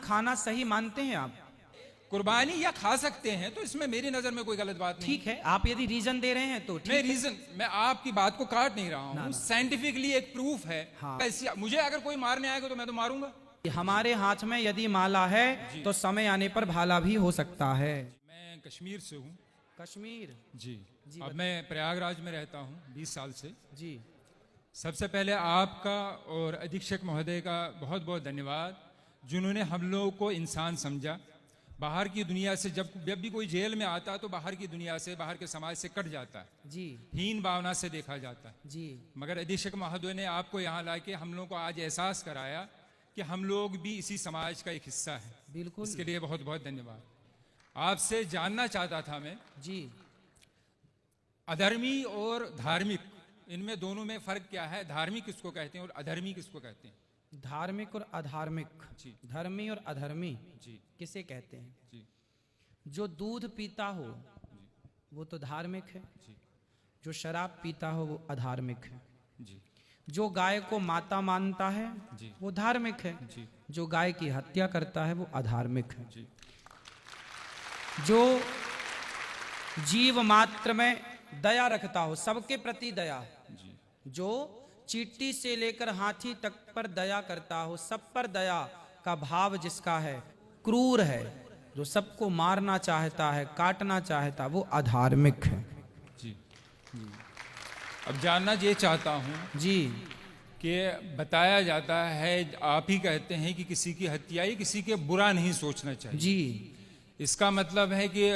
खाना सही मानते हैं आप? कुर्बानी या खा सकते हैं, तो इसमें मेरी नजर में कोई गलत बात नहीं। ठीक है, आप यदि रीजन दे रहे हैं तो ठीक मैं है। रीजन, मैं आपकी बात को काट नहीं रहा ना, हूँ, ना। साइंटिफिकली एक प्रूफ है। हाँ। मुझे अगर कोई मारने आएगा तो मैं तो मारूंगा। हमारे हाथ में यदि माला है तो समय आने पर भाला भी हो सकता है। मैं कश्मीर से हूँ। कश्मीर? जी, जी, अब मैं प्रयागराज में रहता हूँ 20 साल से। जी। सबसे पहले आपका और अधीक्षक महोदय का बहुत बहुत धन्यवाद, जिन्होंने हम लोगों को इंसान समझा। बाहर की दुनिया से जब भी कोई जेल में आता है तो बाहर की दुनिया से, बाहर के समाज से कट जाता है, जी हीन भावना से देखा जाता है। जी। मगर अधीक्षक महोदय ने आपको यहाँ लाके हम लोगों को आज एहसास कराया कि हम लोग भी इसी समाज का एक हिस्सा है। बिल्कुल। इसके लिए बहुत बहुत धन्यवाद। आपसे जानना चाहता था मैं, जी। अधर्मी और धार्मिक, इनमें दोनों में फर्क क्या है? धार्मिक किसको कहते हैं और अधर्मी किसको कहते हैं? धार्मिक और अधार्मिक, जी धर्मी और अधर्मी जी किसे कहते हैं? जी जो दूध पीता हो वो तो धार्मिक है, जी जो शराब पीता हो वो अधार्मिक है, जी जो गाय को माता मानता है जी वो धार्मिक है, जी जो गाय की हत्या करता है वो अधार्मिक है, जी जो जीव मात्र में दया रखता हो, सबके प्रति दया, जी जो चींटी से लेकर हाथी तक पर दया करता हो, सब पर दया का भाव जिसका है, क्रूर है, जो सबको मारना चाहता है, काटना चाहता है, वो अधार्मिक है। जी। अब जानना ये चाहता हूँ जी कि बताया जाता है, आप ही कहते हैं कि किसी की हत्या या किसी के बुरा नहीं सोचना चाहिए। जी। इसका मतलब है कि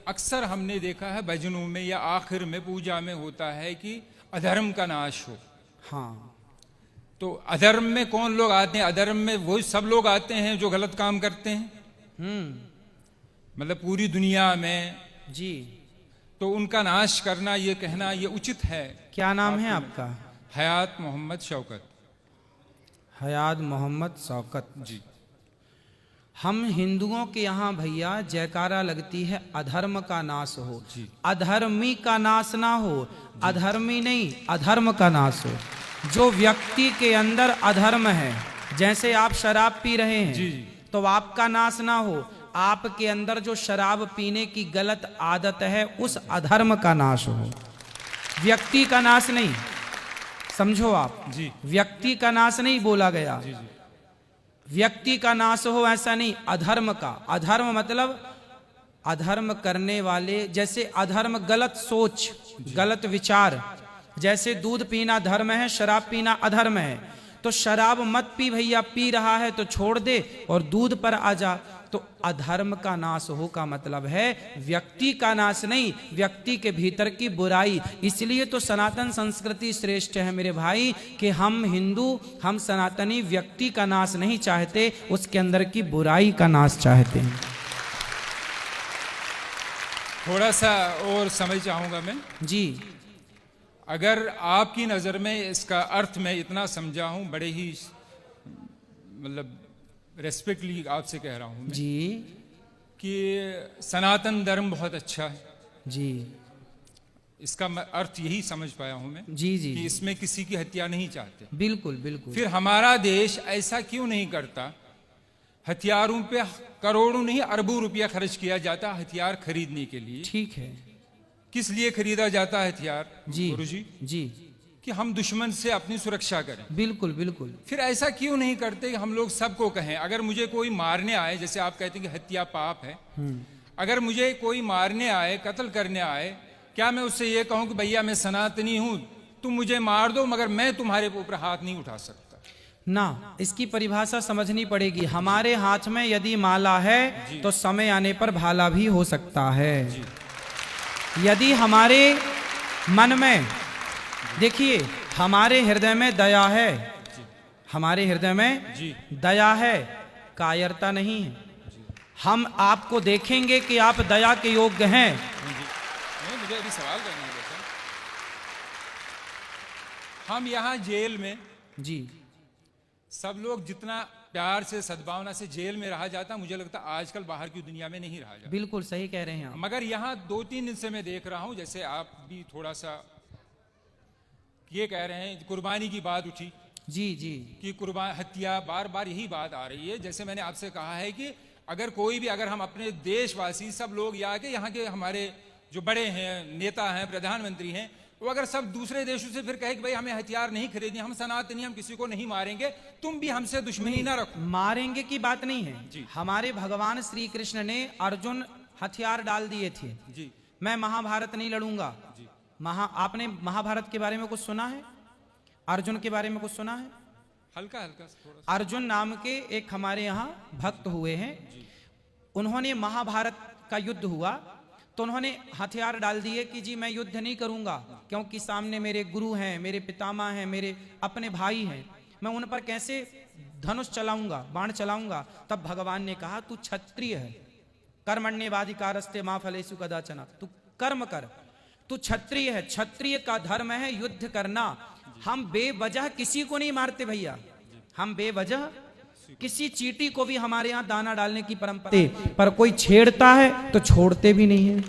अक्सर हमने देखा है भजनों में या आखिर में पूजा में होता है कि अधर्म का नाश हो। हाँ। तो अधर्म में कौन लोग आते हैं? अधर्म में वही सब लोग आते हैं जो गलत काम करते हैं, मतलब पूरी दुनिया में। जी। तो उनका नाश करना, ये कहना ये उचित है? क्या नाम है आपका? हयात मोहम्मद शौकत। हयात मोहम्मद शौकत जी। हम हिंदुओं के यहाँ भैया जयकारा लगती है अधर्म का नाश हो, जी। अधर्मी का नाश ना हो, अधर्मी नहीं अधर्म का नाश हो। जो व्यक्ति के अंदर अधर्म है, जैसे आप शराब पी रहे हैं, जी। तो आपका नाश ना हो, आपके अंदर जो शराब पीने की गलत आदत है उस अधर्म का नाश हो, व्यक्ति का नाश नहीं। समझो आप, जी। व्यक्ति का नाश नहीं बोला गया, जी जी व्यक्ति का नाश हो ऐसा नहीं, अधर्म का। अधर्म मतलब अधर्म करने वाले, जैसे अधर्म गलत सोच, गलत विचार। जैसे दूध पीना धर्म है, शराब पीना अधर्म है, तो शराब मत पी भैया, पी रहा है तो छोड़ दे और दूध पर आ जा। तो अधर्म का नाश हो का मतलब है व्यक्ति का नाश नहीं, व्यक्ति के भीतर की बुराई। इसलिए तो सनातन संस्कृति श्रेष्ठ है मेरे भाई, कि हम हिंदू, हम सनातनी व्यक्ति का नाश नहीं चाहते, उसके अंदर की बुराई का नाश चाहते हैं। थोड़ा सा और समझ चाहूंगा मैं। जी। अगर आपकी नज़र में इसका अर्थ मैं इतना समझा हूं, बड़े ही मतलब रेस्पेक्टली आपसे कह रहा हूं मैं, जी। कि सनातन धर्म बहुत अच्छा है। जी। इसका अर्थ यही समझ पाया हूं मैं, जी जी कि इसमें किसी की हत्या नहीं चाहते। बिल्कुल बिल्कुल। फिर हमारा देश ऐसा क्यों नहीं करता? हथियारों पे करोड़ों नहीं अरबों रुपया खर्च किया जाता हथियार खरीदने के लिए। ठीक है। किस लिए खरीदा जाता है हथियार जी गुरुजी? जी। कि हम दुश्मन से अपनी सुरक्षा करें। बिल्कुल बिल्कुल। फिर ऐसा क्यों नहीं करते कि हम लोग सबको कहें, अगर मुझे कोई मारने आए, जैसे आप कहते हैं कि हत्या पाप है, अगर मुझे कोई मारने आए, कत्ल करने आए, क्या मैं उससे ये कहूं कि भैया मैं सनातनी हूं, तुम मुझे मार दो मगर मैं तुम्हारे ऊपर हाथ नहीं उठा सकता? ना, इसकी परिभाषा समझनी पड़ेगी। हमारे हाथ में यदि माला है तो समय आने पर भाला भी हो सकता है। यदि हमारे मन में, देखिए हमारे हृदय में दया है, हमारे हृदय में दया है, कायरता नहीं है। हम आपको देखेंगे कि आप दया के योग्य हैं। मुझे अभी सवाल करना है। हम यहाँ जेल में जी। सब लोग जितना प्यार से, सद्भावना से जेल में रहा जाता, मुझे लगता आजकल बाहर की दुनिया में नहीं रहा जाता। बिल्कुल सही कह रहे हैं आप। मगर यहाँ 2-3 दिन से मैं देख रहा हूँ, जैसे आप भी थोड़ा सा ये कह रहे हैं, कुर्बानी की बात उठी। जी जी कि कुर्बान हत्या, बार बार यही बात आ रही है। जैसे मैंने आपसे कहा है कि अगर कोई भी, अगर हम अपने देशवासी सब लोग या के यहाँ के हमारे जो बड़े हैं, नेता हैं, प्रधानमंत्री हैं, वो अगर सब दूसरे देशों से फिर कहे कि भाई हमें हथियार नहीं खरीदने, हम सनातनी, हम किसी को नहीं मारेंगे, तुम भी हमसे दुश्मनी ना रखो। मारेंगे की बात नहीं है जी। हमारे भगवान श्री कृष्ण ने अर्जुन हथियार डाल दिए थे। जी मैं महाभारत नहीं लड़ूंगा। जी आपने महाभारत के बारे में कुछ सुना है? अर्जुन के बारे में कुछ सुना है? हल्का हल्का थोड़ा सा। अर्जुन नाम के एक हमारे यहाँ भक्त हुए हैं। उन्होंने महाभारत का युद्ध हुआ तो उन्होंने हथियार डाल दिए कि जी मैं युद्ध नहीं करूंगा, क्योंकि सामने मेरे गुरु हैं, मेरे पितामह हैं, मेरे अपने भाई हैं, मैं उन पर कैसे धनुष चलाऊंगा, बाण चलाऊंगा। तब भगवान ने कहा तू क्षत्रिय है, कर्मण्येवाधिकारस्ते मा फलेषु कदाचन, तू कर्म कर, तू क्षत्रिय है, क्षत्रिय का धर्म है युद्ध करना। हम बेवजह किसी को नहीं मारते भैया, हम बेवजह किसी चींटी को भी हमारे यहाँ दाना डालने की परंपरा है, पर कोई छेड़ता है तो छोड़ते भी नहीं है।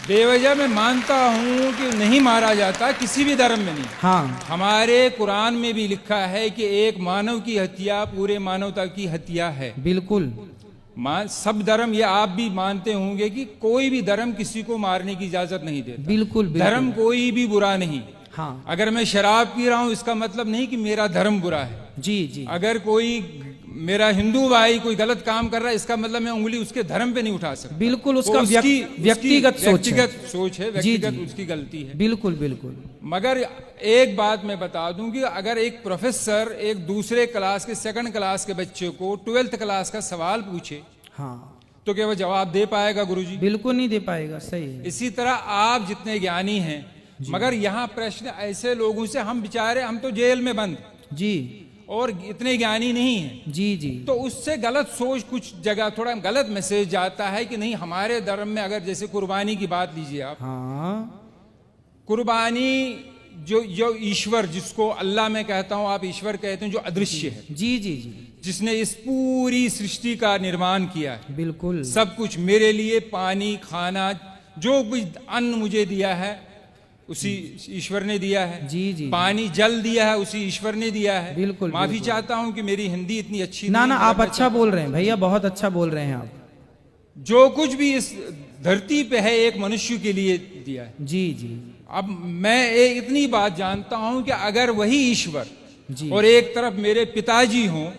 बेवजह मैं मानता हूँ कि नहीं मारा जाता, किसी भी धर्म में नहीं। हाँ हमारे कुरान में भी लिखा है कि एक मानव की हत्या पूरे मानवता की हत्या है। बिल्कुल। सब धर्म, ये आप भी मानते होंगे कि कोई भी धर्म किसी को मारने की इजाजत नहीं देता। बिल्कुल, बिल्कुल। धर्म कोई भी बुरा नहीं। हाँ अगर मैं शराब पी रहा हूँ इसका मतलब नहीं कि मेरा धर्म बुरा है। जी जी। अगर कोई मेरा हिंदू भाई कोई गलत काम कर रहा है इसका मतलब मैं उंगली उसके धर्म पे नहीं उठा सकता। बिल्कुल, उसका वो उसकी व्यक्तिगत सोच है, व्यक्तिगत जी। उसकी गलती है। बिल्कुल बिल्कुल। मगर एक बात मैं बता दूं कि अगर एक प्रोफेसर एक दूसरे क्लास के, सेकंड क्लास के बच्चे को 12th क्लास का सवाल पूछे, हाँ तो क्या वो जवाब दे पाएगा गुरुजी? बिल्कुल नहीं दे पाएगा। सही है। इसी तरह आप जितने ज्ञानी हैं, मगर यहाँ प्रश्न ऐसे लोगों से, हम बेचारे, हम तो जेल में बंद जी, और इतने ज्ञानी नहीं हैं, जी जी। तो उससे गलत सोच, कुछ जगह थोड़ा गलत मैसेज जाता है कि नहीं हमारे धर्म में, अगर जैसे कुर्बानी की बात लीजिए आप, हाँ कुर्बानी जो ईश्वर, जिसको अल्लाह मैं कहता हूं, आप ईश्वर कहते हैं, जो अदृश्य है, जी जी जी। जिसने इस पूरी सृष्टि का निर्माण किया है, बिल्कुल। सब कुछ मेरे लिए, पानी, खाना, जो कुछ अन्न मुझे दिया है उसी ईश्वर ने दिया है। जी जी। पानी, जल दिया है उसी ईश्वर ने दिया है। बिल्कुल। माफी बिल्कुल। चाहता हूं कि मेरी हिंदी इतनी अच्छी ना नहीं ना, है, आप अच्छा बोल रहे हैं भैया, बहुत अच्छा बोल रहे हैं आप। जो कुछ भी इस धरती पे है एक मनुष्य के लिए दिया है। जी जी अब मैं इतनी बात जानता हूं कि अगर वही ईश्वर जी। और एक तरफ मेरे पिताजी हों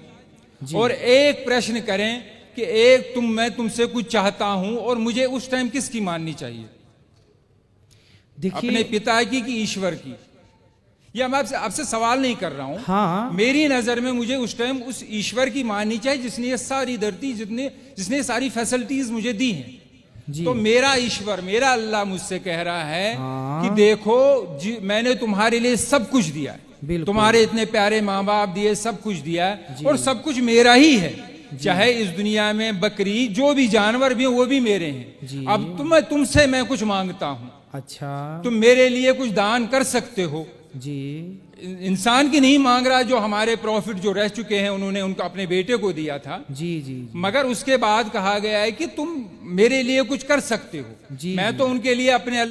और एक प्रश्न करें कि मैं तुमसे कुछ चाहता हूं, और मुझे उस टाइम किसकी माननी चाहिए? अपने देखिए, पिता की कि ईश्वर की? या मैं आपसे सवाल नहीं कर रहा हूं। हाँ मेरी नजर में मुझे उस टाइम उस ईश्वर की माननी चाहिए जिसने ये सारी धरती, जिसने सारी फैसिलिटीज मुझे दी हैं। जी। तो मेरा ईश्वर, मेरा अल्लाह मुझसे कह रहा है हाँ। कि देखो मैंने तुम्हारे लिए सब कुछ दिया है, बिल्कुल। तुम्हारे इतने प्यारे माँ बाप दिए, सब कुछ दिया है, और सब कुछ मेरा ही है। चाहे इस दुनिया में बकरी, जो भी जानवर भी हैं वो भी मेरे हैं। अब तुमसे मैं कुछ मांगता हूं, अच्छा, तुम मेरे लिए कुछ दान कर सकते हो। जी। इंसान की नहीं मांग रहा, जो हमारे प्रॉफिट जो रह चुके हैं उन्होंने उनको अपने बेटे को दिया था। जी जी जी। मगर उसके बाद कहा गया है कि तुम मेरे लिए कुछ कर सकते हो। जी, मैं तो उनके लिए अपने